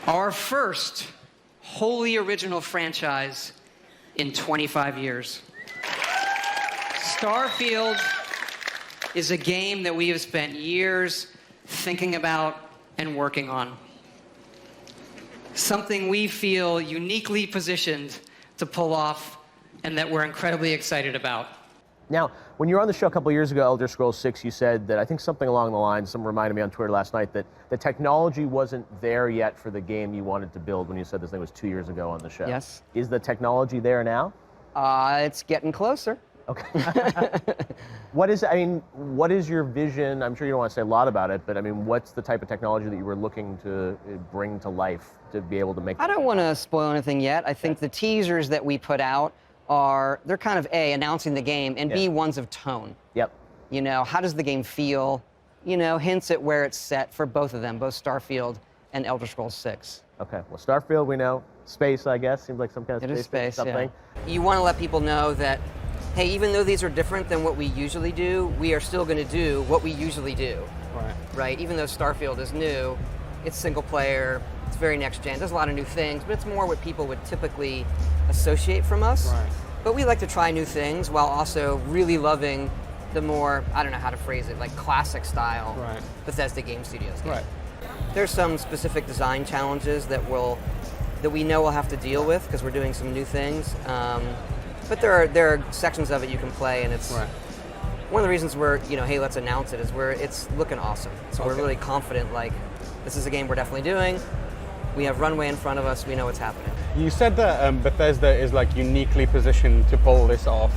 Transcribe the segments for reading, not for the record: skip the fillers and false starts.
Our first wholly original franchise in 25 years. Starfield is a game that we have spent years thinking about and working on. Something we feel uniquely positioned to pull off and that we're incredibly excited about. Now, when you were on the show a couple of years ago, Elder Scrolls 6, you said that, I think something along the lines, someone reminded me on Twitter last night, that the technology wasn't there yet for the game you wanted to build when you said this thing was 2 years ago on the show. Yes. Is the technology there now? It's getting closer. Okay. What is your vision? I'm sure you don't want to say a lot about it, but I mean, what's the type of technology that you were looking to bring to life to be able to make? I don't want to spoil anything yet. I think the teasers that we put out they're kind of A, announcing the game, and B, ones of tone. Yep. You know, how does the game feel? You know, hints at where it's set for both of them, both Starfield and Elder Scrolls 6. Okay, well, Starfield, we know. Space, I guess, seems like some kind of It is space, something. Yeah. You want to let people know that, hey, even though these are different than what we usually do, we are still going to do what we usually do. Right. Right? Even though Starfield is new, it's single player, it's very next gen, there's a lot of new things, but it's more what people would typically associate from us. Right. But we like to try new things while also really loving the more, I don't know how to phrase it, like classic style Bethesda Game Studios game. Right. There's some specific design challenges that we know we'll have to deal with because we're doing some new things. But there are sections of it you can play, and it's one of the reasons we're, hey, let's announce it, is it's looking awesome. So we're really confident, like, this is a game we're definitely doing. We have runway in front of us. We know what's happening. You said that Bethesda is like uniquely positioned to pull this off.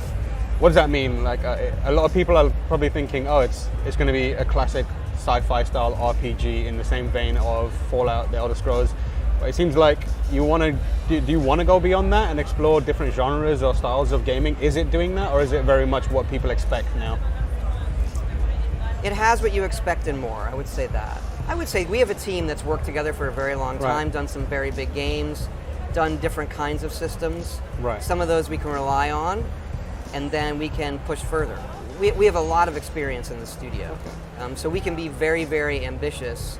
What does that mean? Like a lot of people are probably thinking, oh, it's going to be a classic sci-fi style RPG in the same vein of Fallout, the Elder Scrolls. But it seems like you want to. Do you want to go beyond that and explore different genres or styles of gaming? Is it doing that, or is it very much what people expect now? It has what you expect and more. I would say that. I would say we have a team that's worked together for a very long time, done some very big games, done different kinds of systems. Right. Some of those we can rely on, and then we can push further. We have a lot of experience in the studio, so we can be very, very ambitious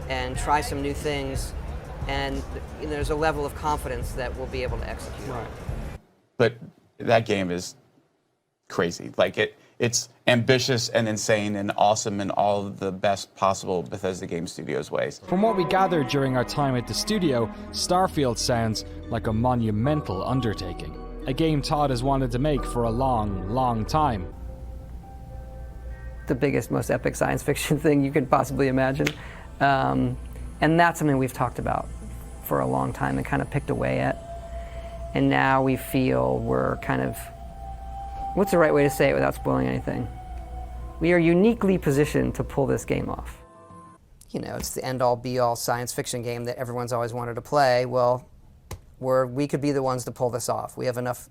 and try some new things, and there's a level of confidence that we'll be able to execute. Right. But that game is crazy. Like it's ambitious and insane and awesome in all of the best possible Bethesda Game Studios ways. From what we gathered during our time at the studio, Starfield sounds like a monumental undertaking. A game Todd has wanted to make for a long, long time. The biggest, most epic science fiction thing you could possibly imagine. And that's something we've talked about for a long time and kind of picked away at. And now we feel we're kind of, what's the right way to say it without spoiling anything? We are uniquely positioned to pull this game off. It's the end-all, be-all science fiction game that everyone's always wanted to play. Well, we could be the ones to pull this off. We have enough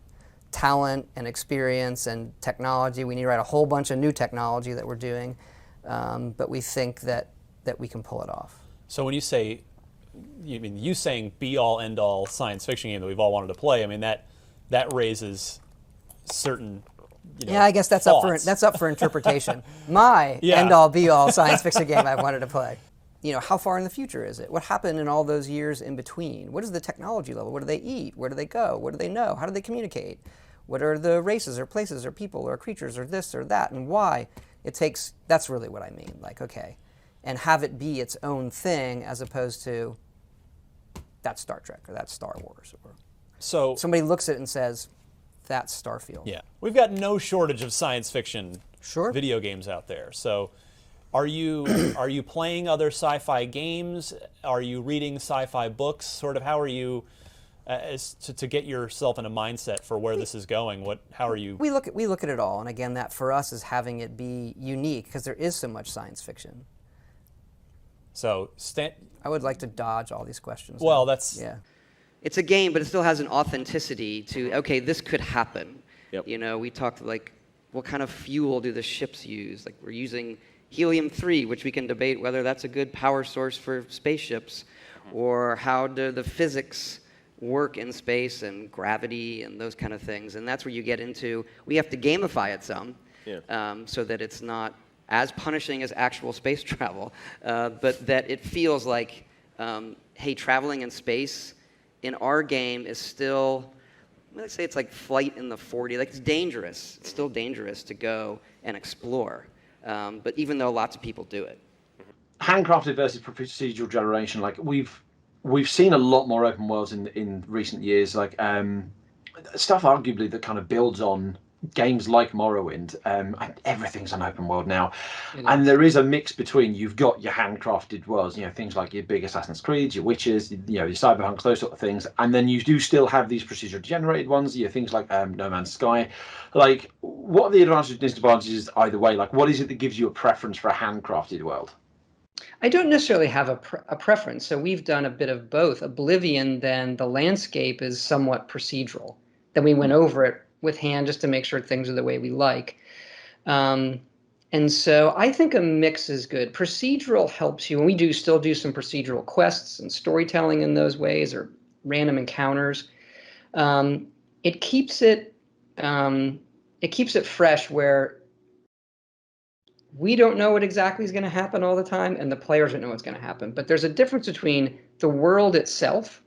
talent and experience and technology. We need to write a whole bunch of new technology that we're doing, but we think that we can pull it off. So when you say, you saying be-all, end-all science fiction game that we've all wanted to play, I mean, that raises certain, yeah, I guess that's up for interpretation. My end-all, be-all science fiction game I've wanted to play. How far in the future is it? What happened in all those years in between? What is the technology level? What do they eat? Where do they go? What do they know? How do they communicate? What are the races or places or people or creatures or this or that, and why? That's really what I mean. Like, okay, and have it be its own thing as opposed to that's Star Trek or that's Star Wars. Or so somebody looks at it and says, that's Starfield. Yeah, we've got no shortage of science fiction video games out there. So are you playing other sci-fi games? Are you reading sci-fi books? Sort of, how are you to get yourself in a mindset for where this is going? How are you? We look at it all, and again, that for us is having it be unique because there is so much science fiction. So I would like to dodge all these questions. Well, yeah. It's a game, but it still has an authenticity to, okay, this could happen. Yep. We talked like, what kind of fuel do the ships use? Like, we're using helium-3, which we can debate whether that's a good power source for spaceships, or how do the physics work in space and gravity and those kind of things. And that's where you get into, we have to gamify it some, so that it's not as punishing as actual space travel, but that it feels like hey, traveling in space in our game is still, let's say it's like flight in the 40, like it's dangerous. It's still dangerous to go and explore. But even though lots of people do it. Handcrafted versus procedural generation, like we've seen a lot more open worlds in recent years, like stuff arguably that kind of builds on games like Morrowind. Everything's an open world now, and there is a mix between, you've got your handcrafted worlds, things like your big Assassin's Creed, your Witchers, your Cyberpunks, those sort of things, and then you do still have these procedurally generated ones, things like No Man's Sky. Like, what are the advantages and disadvantages either way? Like, what is it that gives you a preference for a handcrafted world? I don't necessarily have a preference. So we've done a bit of both. Oblivion, then the landscape is somewhat procedural. Then we went over it with hand just to make sure things are the way we like. And so I think a mix is good. Procedural helps you, and we still do some procedural quests and storytelling in those ways, or random encounters. It keeps it fresh, where we don't know what exactly is going to happen all the time, and the players don't know what's going to happen. But there's a difference between the world itself.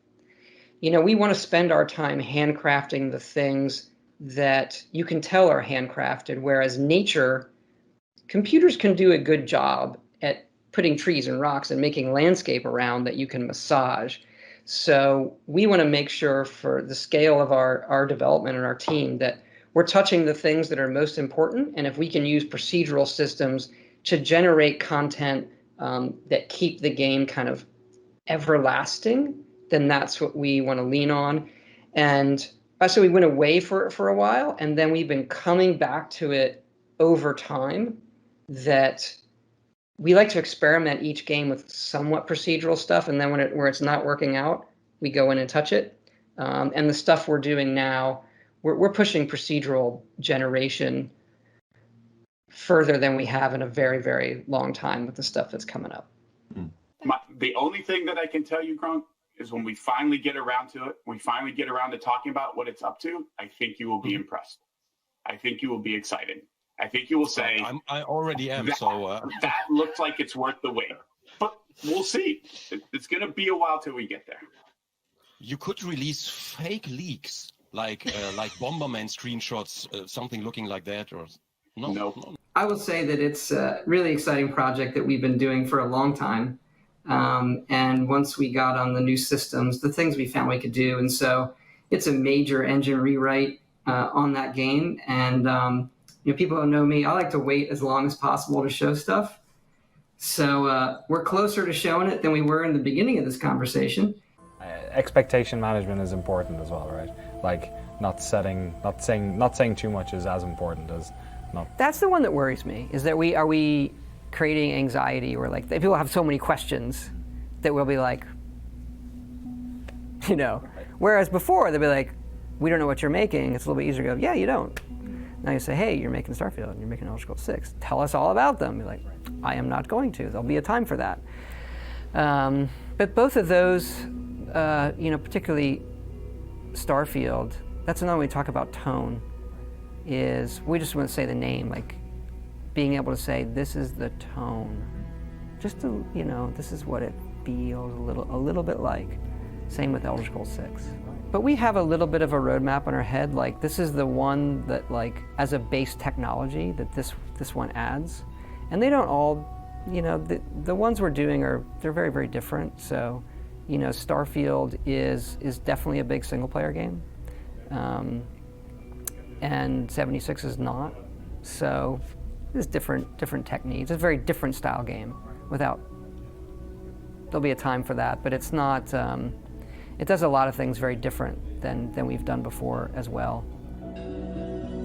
We want to spend our time handcrafting the things that you can tell are handcrafted, whereas nature, computers can do a good job at putting trees and rocks and making landscape around that you can massage. So we want to make sure, for the scale of our development and our team, that we're touching the things that are most important, and if we can use procedural systems to generate content that keep the game kind of everlasting, then that's what we want to lean on. And so we went away for a while, and then we've been coming back to it over time, that we like to experiment each game with somewhat procedural stuff, and then where it's not working out, we go in and touch it. And the stuff we're doing now, we're pushing procedural generation further than we have in a very, very long time with the stuff that's coming up. The only thing that I can tell you, Gronk, is when we finally get around to it, we finally get around to talking about what it's up to, I think you will be impressed. I think you will be excited. I think you will say, I already am. That looks like it's worth the wait. But we'll see. It's going to be a while till we get there. You could release fake leaks, like Bomberman screenshots, something looking like that, or no. I will say that it's a really exciting project that we've been doing for a long time. And once we got on the new systems, the things we found we could do. And so it's a major engine rewrite on that game. And people who know me, I like to wait as long as possible to show stuff. So we're closer to showing it than we were in the beginning of this conversation. Expectation management is important as well, right? Like not saying too much is as important as not. That's the one that worries me, is that are we creating anxiety, or like people have so many questions that we'll be like, whereas before they'll be like, we don't know what you're making. It's a little bit easier to go, yeah, you don't. Now you say, hey, you're making Starfield and you're making Elder Scrolls 6. Tell us all about them. You're like, I am not going to. There'll be a time for that. But both of those, particularly Starfield, that's another way we talk about tone, is we just want to say the name, like being able to say, this is the tone. Just to, this is what it feels a little bit like. Same with Elder Scrolls 6. But we have a little bit of a roadmap in our head, like this is the one that, like, as a base technology that this one adds. And they don't all, the ones we're doing they're very, very different. So, Starfield is definitely a big single player game. And 76 is not. So there's different techniques. It's a very different style game there'll be a time for that, but it's not, it does a lot of things very different than we've done before as well.